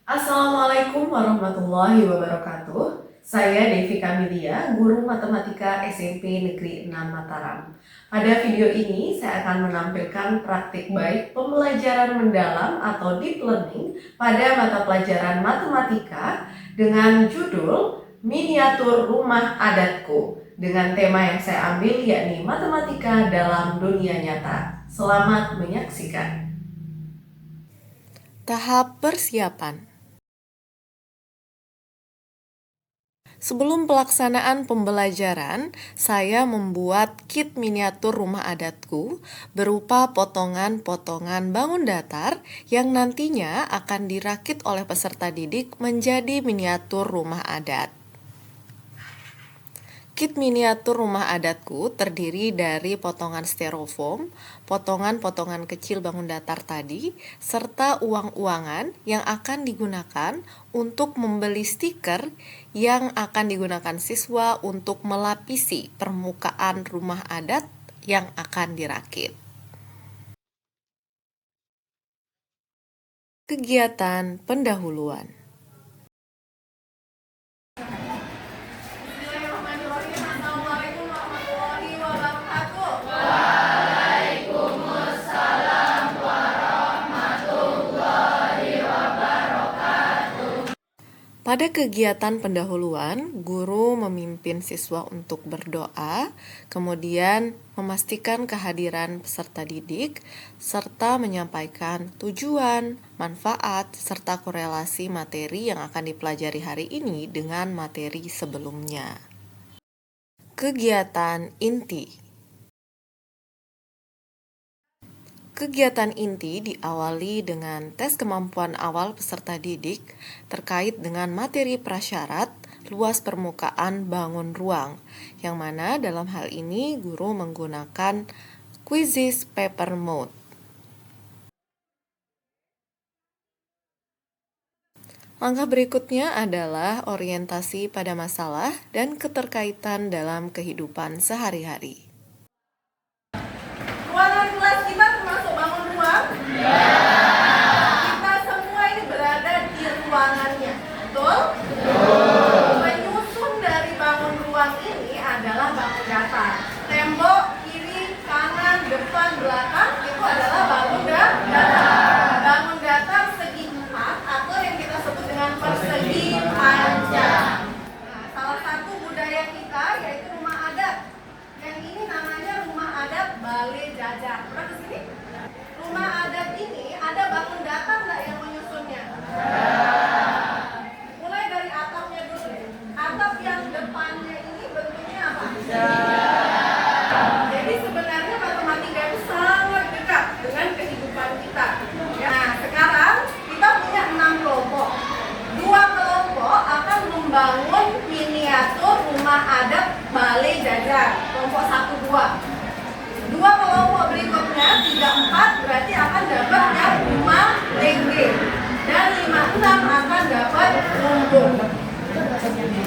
Assalamualaikum warahmatullahi wabarakatuh. Saya Devi Kamilia, guru matematika SMP Negeri 6 Mataram. Pada video ini saya akan menampilkan praktik baik pembelajaran mendalam atau deep learning pada mata pelajaran matematika dengan judul Miniatur Rumah Adatku, dengan tema yang saya ambil yakni matematika dalam dunia nyata. Selamat menyaksikan. Tahap persiapan. Sebelum pelaksanaan pembelajaran, saya membuat kit miniatur rumah adatku berupa potongan-potongan bangun datar yang nantinya akan dirakit oleh peserta didik menjadi miniatur rumah adat. Kit miniatur rumah adatku terdiri dari potongan styrofoam, potongan-potongan kecil bangun datar tadi, serta uang-uangan yang akan digunakan untuk membeli stiker yang akan digunakan siswa untuk melapisi permukaan rumah adat yang akan dirakit. Kegiatan pendahuluan. Assalamualaikum warahmatullahi wabarakatuh. Pada kegiatan pendahuluan, guru memimpin siswa untuk berdoa, kemudian memastikan kehadiran peserta didik, serta menyampaikan tujuan, manfaat, serta korelasi materi yang akan dipelajari hari ini dengan materi sebelumnya. Kegiatan inti. Kegiatan inti diawali dengan tes kemampuan awal peserta didik terkait dengan materi prasyarat luas permukaan bangun ruang, yang mana dalam hal ini guru menggunakan quizzes paper mode. Langkah berikutnya adalah orientasi pada masalah dan keterkaitan dalam kehidupan sehari-hari. Ruangan kelas kita termasuk bangun ruang? Kita semua ini berada di ruangannya, betul? Penyusun dari bangun ruang ini adalah bangun datar. Tembok, kiri, kanan, depan, belakang itu adalah bangun datar. Bangun datar segi 4 atau yang kita sebut dengan persegi panjang. Nah, salah satu budaya kita yaitu rumah adat. Yang ini namanya rumah adat Balai Jajar. Pernah ke sini? Rumah adat ini ada bangun datar nggak yang menyusunnya? Mulai dari atapnya dulu. Atap yang depannya ini bentuknya apa? Jadi sebenarnya matematika itu sangat dekat dengan kehidupan kita. Nah, sekarang kita punya 6 kelompok. 2 kelompok akan membangun miniatur rumah adat Balai Jajar. Kelompok 1, 2. 2 kelompok berikutnya 3, 4 berarti akan dapat yang rumah lengge. Dan 5, 6 akan dapat lumbung.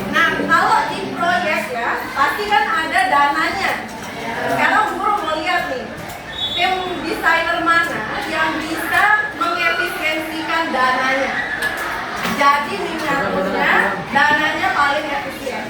Nah, kalau di proyek ya, pasti kan ada dananya. Sekarang guru mau lihat nih, tim desainer mana yang bisa mengefisiensikan dananya. Jadi miniaturnya, dananya paling efisien.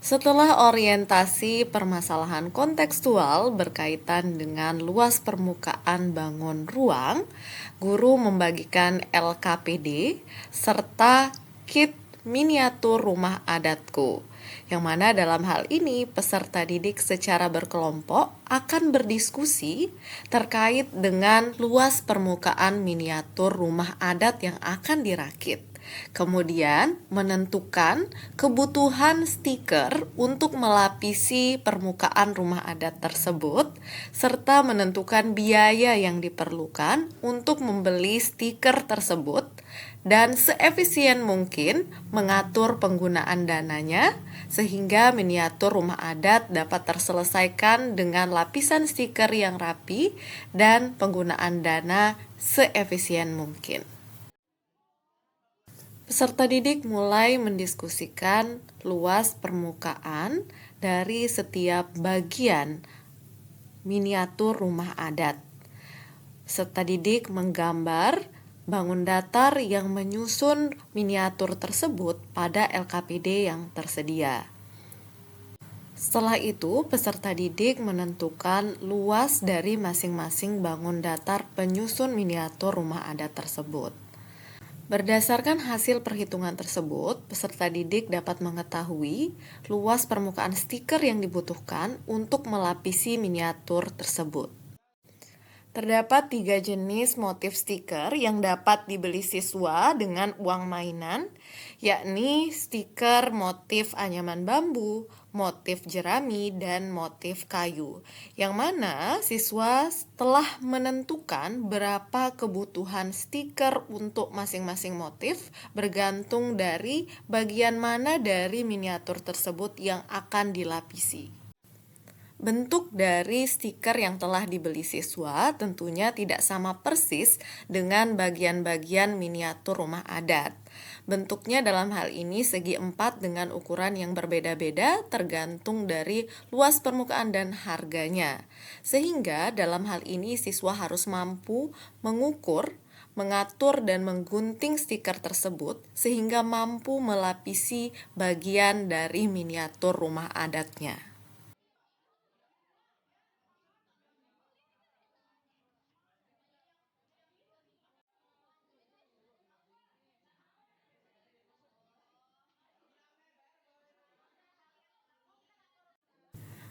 Setelah orientasi permasalahan kontekstual berkaitan dengan luas permukaan bangun ruang, guru membagikan LKPD serta kit miniatur rumah adatku, yang mana dalam hal ini peserta didik secara berkelompok akan berdiskusi terkait dengan luas permukaan miniatur rumah adat yang akan dirakit. Kemudian menentukan kebutuhan stiker untuk melapisi permukaan rumah adat tersebut, serta menentukan biaya yang diperlukan untuk membeli stiker tersebut, dan seefisien mungkin mengatur penggunaan dananya sehingga miniatur rumah adat dapat terselesaikan dengan lapisan stiker yang rapi dan penggunaan dana seefisien mungkin. Peserta didik mulai mendiskusikan luas permukaan dari setiap bagian miniatur rumah adat. Peserta didik menggambar bangun datar yang menyusun miniatur tersebut pada LKPD yang tersedia. Setelah itu, peserta didik menentukan luas dari masing-masing bangun datar penyusun miniatur rumah adat tersebut. Berdasarkan hasil perhitungan tersebut, peserta didik dapat mengetahui luas permukaan stiker yang dibutuhkan untuk melapisi miniatur tersebut. Terdapat 3 jenis motif stiker yang dapat dibeli siswa dengan uang mainan, yakni stiker motif anyaman bambu, motif jerami, dan motif kayu, yang mana siswa telah menentukan berapa kebutuhan stiker untuk masing-masing motif bergantung dari bagian mana dari miniatur tersebut yang akan dilapisi. Bentuk dari stiker yang telah dibeli siswa tentunya tidak sama persis dengan bagian-bagian miniatur rumah adat. Bentuknya dalam hal ini segi 4 dengan ukuran yang berbeda-beda tergantung dari luas permukaan dan harganya. Sehingga dalam hal ini siswa harus mampu mengukur, mengatur dan menggunting stiker tersebut sehingga mampu melapisi bagian dari miniatur rumah adatnya.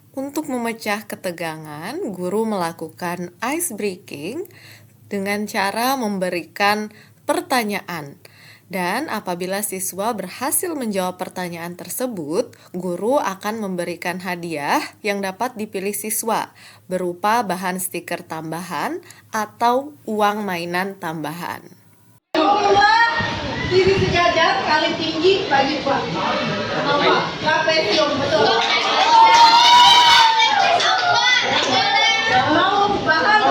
Untuk memecah ketegangan, guru melakukan ice breaking dengan cara memberikan pertanyaan. Dan apabila siswa berhasil menjawab pertanyaan tersebut, guru akan memberikan hadiah yang dapat dipilih siswa berupa bahan stiker tambahan atau uang mainan tambahan. Diri sejajar kali tinggi bagi Pak. Trapesium, betul. Mau bahan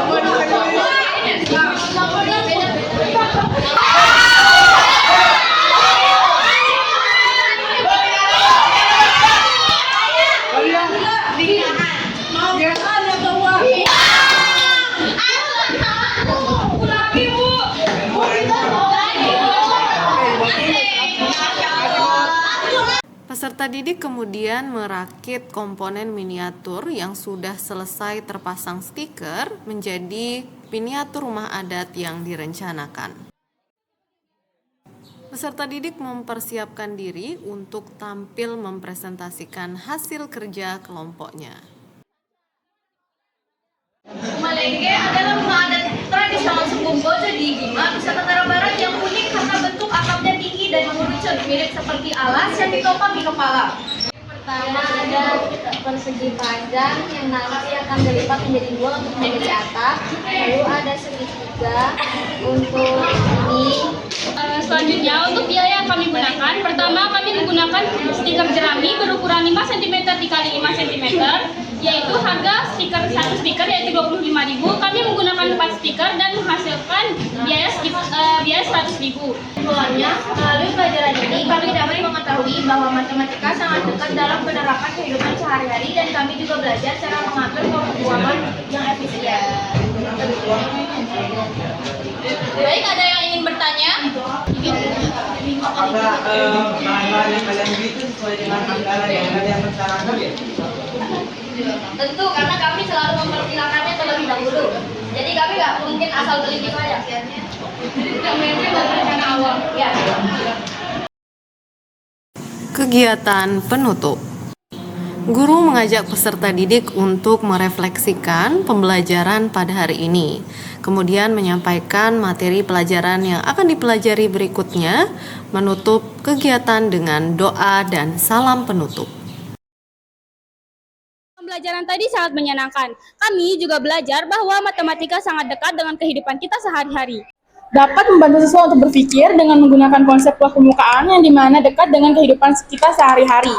Peserta didik kemudian merakit komponen miniatur yang sudah selesai terpasang stiker menjadi miniatur rumah adat yang direncanakan. Peserta didik mempersiapkan diri untuk tampil mempresentasikan hasil kerja kelompoknya. Malengke adalah rumah adat tradisional suku Bojo di Bima, Nusa Tenggara Barat yang unik karena bentuk atapnya tinggi dan mengerucut mirip seperti alas yang ditopang di kepala. Pertama ada persegi panjang yang nanti akan dilipat menjadi 2 untuk menjadi atap. Lalu ada segitiga untuk ini. Selanjutnya untuk biaya yang kami gunakan, pertama kami menggunakan stiker jerami berukuran 5 cm x 5 cm, yaitu harga satu stiker yaitu 25.000. Kami menggunakan 4 stiker dan menghasilkan biaya 100.000. Kesimpulannya, melalui pelajaran ini kami dapat mengetahui bahwa matematika sangat dekat dalam penerapan kehidupan sehari-hari dan kami juga belajar cara mengatur keuangan yang efisien. Baik, ada yang ingin bertanya? Apakah bahan-bahan yang kalian beli itu sesuai dengan anggaran yang kalian rencanakan? Tentu, karena kami selalu memperkirakannya terlebih dahulu. Jadi kami nggak mungkin asal beli gitu aja. Kami berencana awal. Ya. Kegiatan penutup. Guru mengajak peserta didik untuk merefleksikan pembelajaran pada hari ini, kemudian menyampaikan materi pelajaran yang akan dipelajari berikutnya, menutup kegiatan dengan doa dan salam penutup. Pembelajaran tadi sangat menyenangkan. Kami juga belajar bahwa matematika sangat dekat dengan kehidupan kita sehari-hari. Dapat membantu siswa untuk berpikir dengan menggunakan konsep pola permukaan yang dimana dekat dengan kehidupan kita sehari-hari.